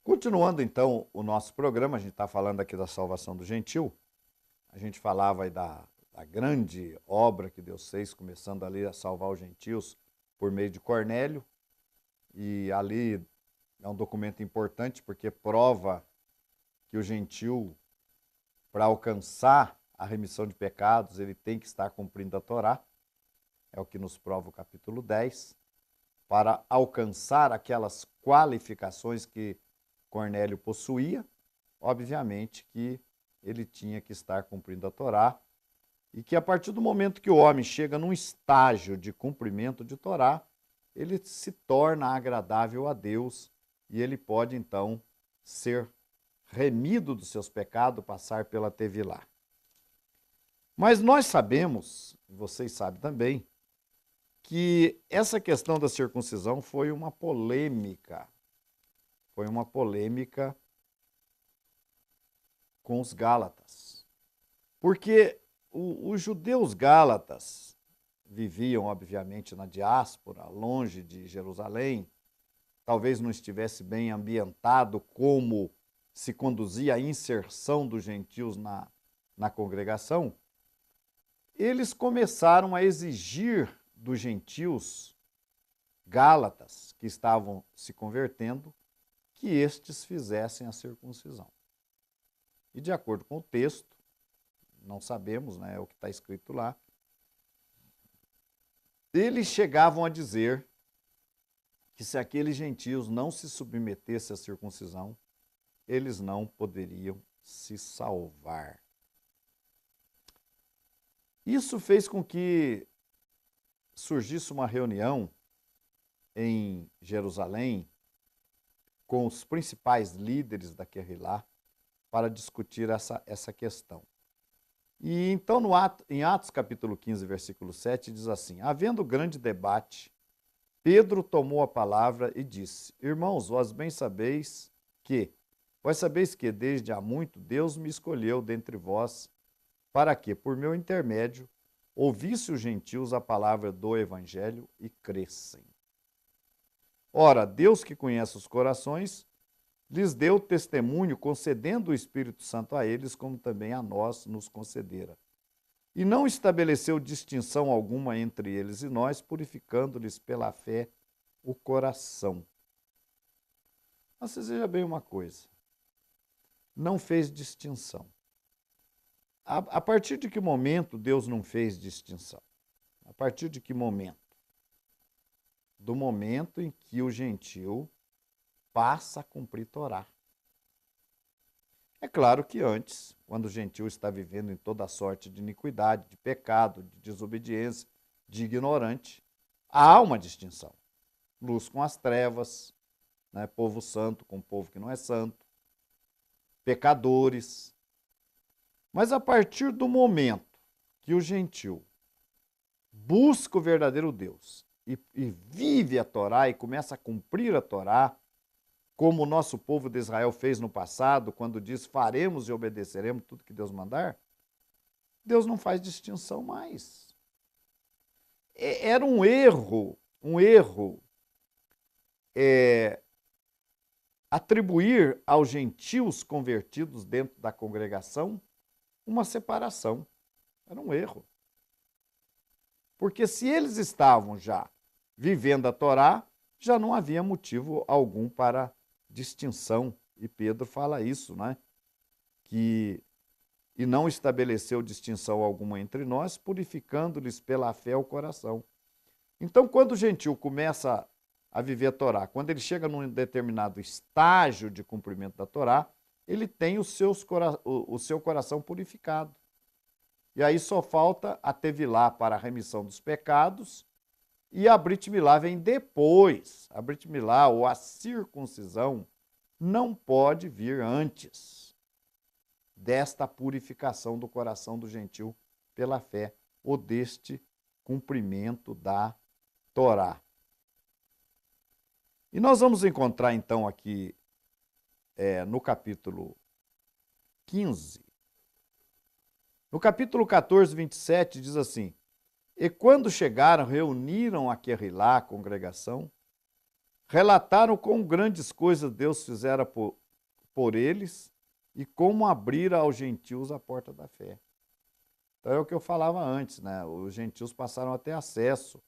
Continuando então o nosso programa, a gente está falando aqui da salvação do gentil. A gente falava aí da grande obra que Deus fez, começando ali a salvar os gentios por meio de Cornélio. E ali é um documento importante porque prova que o gentil, para alcançar a remissão de pecados, ele tem que estar cumprindo a Torá. É o que nos prova o capítulo 10. Para alcançar aquelas qualificações que Cornélio possuía, obviamente que ele tinha que estar cumprindo a Torá, e que a partir do momento que o homem chega num estágio de cumprimento de Torá, ele se torna agradável a Deus e ele pode então ser remido dos seus pecados, passar pela Tevilá. Mas nós sabemos, vocês sabem também, que essa questão da circuncisão foi uma polêmica. Foi uma polêmica com os gálatas. Porque os judeus gálatas viviam, obviamente, na diáspora, longe de Jerusalém, talvez não estivesse bem ambientado como se conduzia a inserção dos gentios na congregação. Eles começaram a exigir dos gentios gálatas que estavam se convertendo que estes fizessem a circuncisão. E de acordo com o texto, não sabemos, né, o que está escrito lá, eles chegavam a dizer que se aqueles gentios não se submetessem à circuncisão, eles não poderiam se salvar. Isso fez com que surgisse uma reunião em Jerusalém com os principais líderes da Querrilá para discutir essa questão. E então, em Atos capítulo 15, versículo 7, diz assim: havendo grande debate, Pedro tomou a palavra e disse: irmãos, vós sabeis que desde há muito Deus me escolheu dentre vós, para que, por meu intermédio, ouvisse os gentios a palavra do evangelho e crescem. Ora, Deus que conhece os corações, lhes deu testemunho, concedendo o Espírito Santo a eles, como também a nós nos concedera. E não estabeleceu distinção alguma entre eles e nós, purificando-lhes pela fé o coração. Mas você veja bem uma coisa, não fez distinção. A partir de que momento Deus não fez distinção? A partir de que momento? Do momento em que o gentil passa a cumprir Torá. É claro que antes, quando o gentil está vivendo em toda sorte de iniquidade, de pecado, de desobediência, de ignorante, há uma distinção. Luz com as trevas, né? Povo santo com povo que não é santo, pecadores. Mas a partir do momento que o gentil busca o verdadeiro Deus e vive a Torá e começa a cumprir a Torá, como o nosso povo de Israel fez no passado, quando diz faremos e obedeceremos tudo que Deus mandar, Deus não faz distinção mais. Era um erro atribuir aos gentios convertidos dentro da congregação uma separação. Era um erro. Porque se eles estavam já vivendo a Torá, já não havia motivo algum para distinção. E Pedro fala isso, né? E não estabeleceu distinção alguma entre nós, purificando-lhes pela fé o coração. Então, quando o gentil começa a viver a Torá, quando ele chega num determinado estágio de cumprimento da Torá, ele tem o seu coração purificado. E aí só falta a Tevilá para a remissão dos pecados, e a Brit Milá vem depois. A Brit Milá, ou a circuncisão, não pode vir antes desta purificação do coração do gentil pela fé, ou deste cumprimento da Torá. E nós vamos encontrar então aqui no capítulo 15, no capítulo 14, 27, diz assim: e quando chegaram, reuniram a Querrilá, a congregação, relataram quão grandes coisas Deus fizera por eles e como abrira aos gentios a porta da fé. Então é o que eu falava antes, né? Os gentios passaram a ter acesso,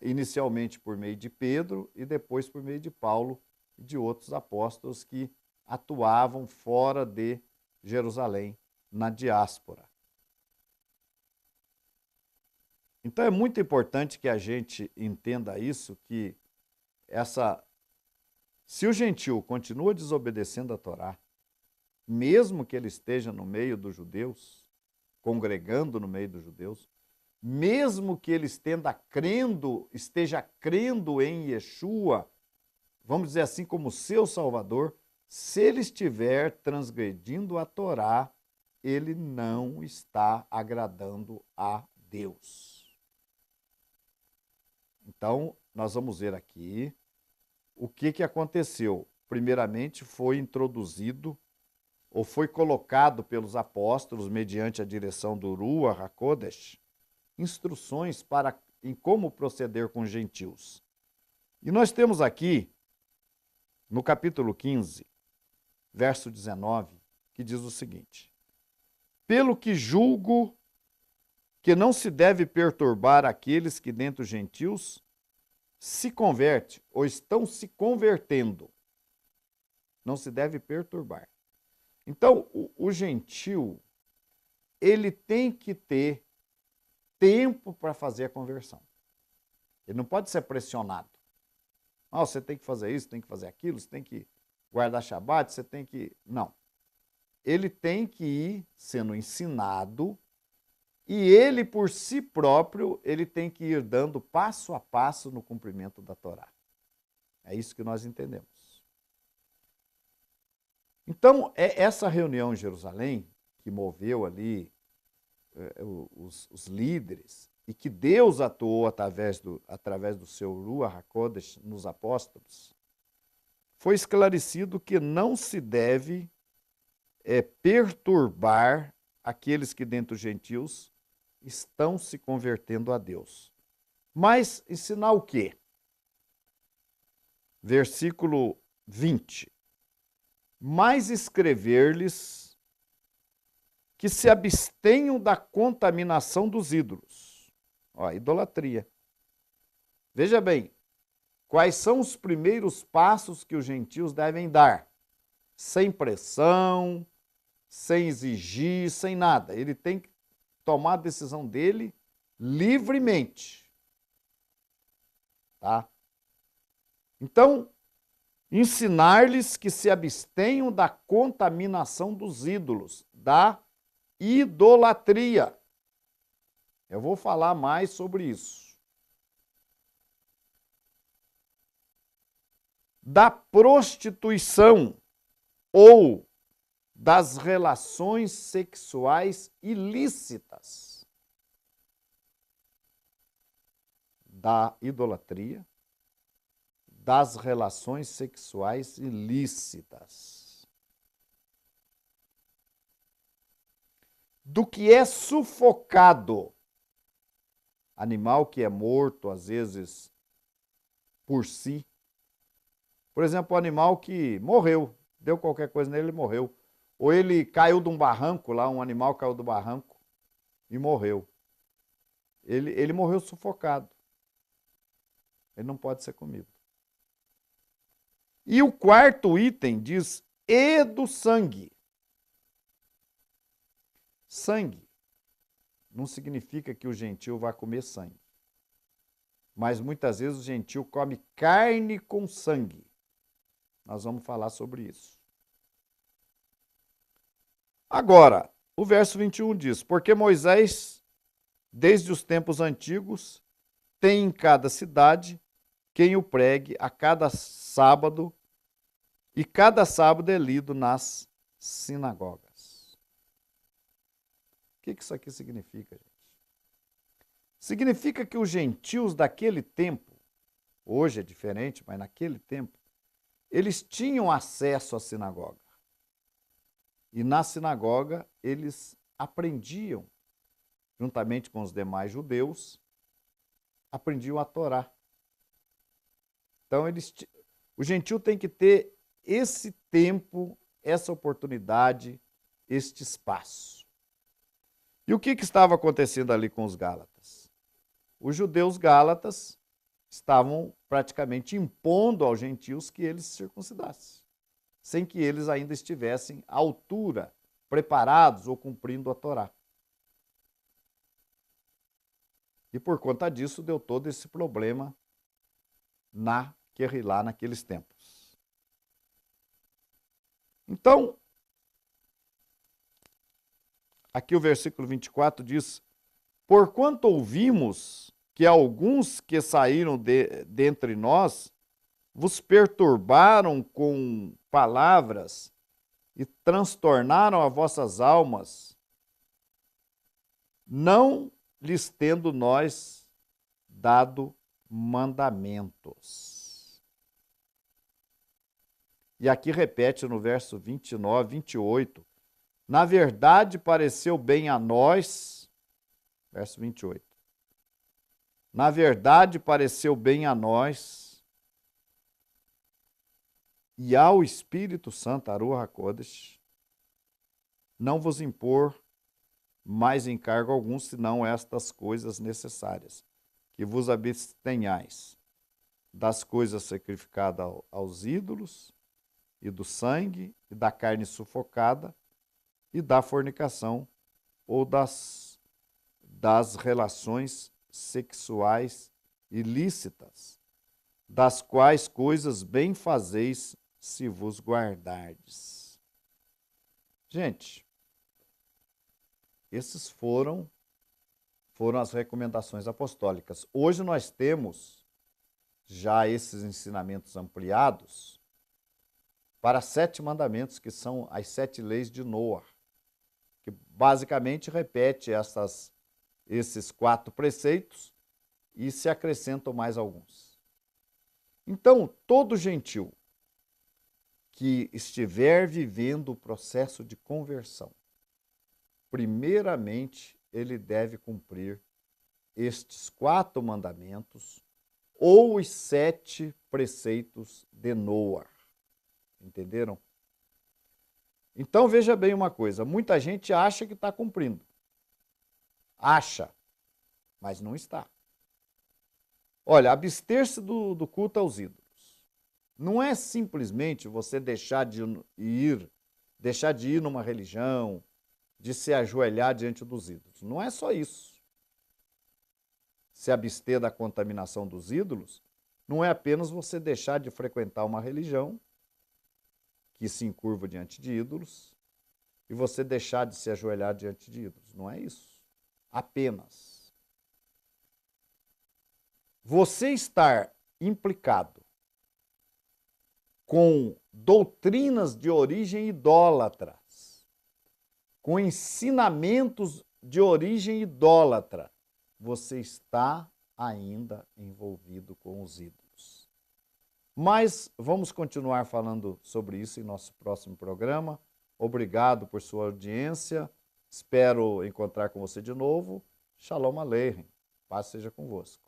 inicialmente por meio de Pedro e depois por meio de Paulo e de outros apóstolos que atuavam fora de Jerusalém, na diáspora. Então é muito importante que a gente entenda isso, que se o gentio continua desobedecendo a Torá, mesmo que ele esteja no meio dos judeus, congregando no meio dos judeus, mesmo que ele esteja crendo em Yeshua, vamos dizer assim, como seu Salvador, se ele estiver transgredindo a Torá, ele não está agradando a Deus. Então, nós vamos ver aqui o que aconteceu. Primeiramente, foi introduzido ou foi colocado pelos apóstolos, mediante a direção do Ruach HaKodesh, instruções em como proceder com os gentios. E nós temos aqui, no capítulo 15, verso 19, que diz o seguinte: pelo que julgo que não se deve perturbar aqueles que dentre os gentios se converte ou estão se convertendo. Não se deve perturbar. Então, o gentio, ele tem que ter tempo para fazer a conversão. Ele não pode ser pressionado. Ah, você tem que fazer isso, tem que fazer aquilo, você tem que guardar Shabat, você tem que... Não. Ele tem que ir sendo ensinado e ele, por si próprio, ele tem que ir dando passo a passo no cumprimento da Torá. É isso que nós entendemos. Então, é essa reunião em Jerusalém, que moveu ali os líderes, e que Deus atuou através do seu Ruach HaKodesh nos apóstolos, foi esclarecido que não se deve perturbar aqueles que dentre os gentios estão se convertendo a Deus. Mas ensinar o quê? Versículo 20. Mas escrever-lhes que se abstenham da contaminação dos ídolos. Ó, idolatria. Veja bem, quais são os primeiros passos que os gentios devem dar? Sem pressão, sem exigir, sem nada. Ele tem que tomar a decisão dele livremente. Tá? Então, ensinar-lhes que se abstenham da contaminação dos ídolos, da idolatria. Eu vou falar mais sobre isso. Da prostituição ou das relações sexuais ilícitas. Da idolatria, das relações sexuais ilícitas. Do que é sufocado, animal que é morto, às vezes, por si. Por exemplo, o animal que morreu, deu qualquer coisa nele, ele morreu. Ou ele caiu de um barranco lá, um animal caiu do barranco e morreu. Ele morreu sufocado. Ele não pode ser comido. E o quarto item diz, e do sangue. Sangue não significa que o gentio vai comer sangue. Mas muitas vezes o gentio come carne com sangue. Nós vamos falar sobre isso. Agora, o verso 21 diz, porque Moisés, desde os tempos antigos, tem em cada cidade quem o pregue a cada sábado, e cada sábado é lido nas sinagogas. O que isso aqui significa, gente? Significa que os gentios daquele tempo, hoje é diferente, mas naquele tempo, eles tinham acesso à sinagoga. E na sinagoga eles aprendiam, juntamente com os demais judeus, aprendiam a Torá. Então, o gentio tem que ter esse tempo, essa oportunidade, este espaço. E o que estava acontecendo ali com os gálatas? Os judeus gálatas estavam praticamente impondo aos gentios que eles se circuncidassem, sem que eles ainda estivessem à altura, preparados ou cumprindo a Torá. E por conta disso deu todo esse problema na Querrilá naqueles tempos. Então, aqui o versículo 24 diz: porquanto ouvimos que alguns que saíram dentre nós vos perturbaram com palavras e transtornaram as vossas almas, não lhes tendo nós dado mandamentos. E aqui repete no verso 29, 28, na verdade pareceu bem a nós, verso 28, na verdade pareceu bem a nós e ao Espírito Santo, Aruach HaKodesh, não vos impor mais encargo algum, senão estas coisas necessárias, que vos abstenhais das coisas sacrificadas aos ídolos, e do sangue, e da carne sufocada, e da fornicação, ou das relações sexuais ilícitas, das quais coisas bem fazeis se vos guardardes. Gente, esses foram as recomendações apostólicas. Hoje nós temos já esses ensinamentos ampliados para 7 mandamentos, que são as 7 leis de Noé, que basicamente repete esses 4 preceitos e se acrescentam mais alguns. Então, todo gentil que estiver vivendo o processo de conversão, primeiramente, ele deve cumprir estes 4 mandamentos ou os 7 preceitos de Noé. Entenderam? Então, veja bem uma coisa. Muita gente acha que está cumprindo. Acha, mas não está. Olha, abster-se do culto aos ídolos. Não é simplesmente você deixar de ir numa religião, de se ajoelhar diante dos ídolos. Não é só isso. Se abster da contaminação dos ídolos, não é apenas você deixar de frequentar uma religião que se encurva diante de ídolos e você deixar de se ajoelhar diante de ídolos. Não é isso. Apenas. Você estar implicado com doutrinas de origem idólatras, com ensinamentos de origem idólatra, você está ainda envolvido com os ídolos. Mas vamos continuar falando sobre isso em nosso próximo programa. Obrigado por sua audiência. Espero encontrar com você de novo. Shalom Aleichem. Paz seja convosco.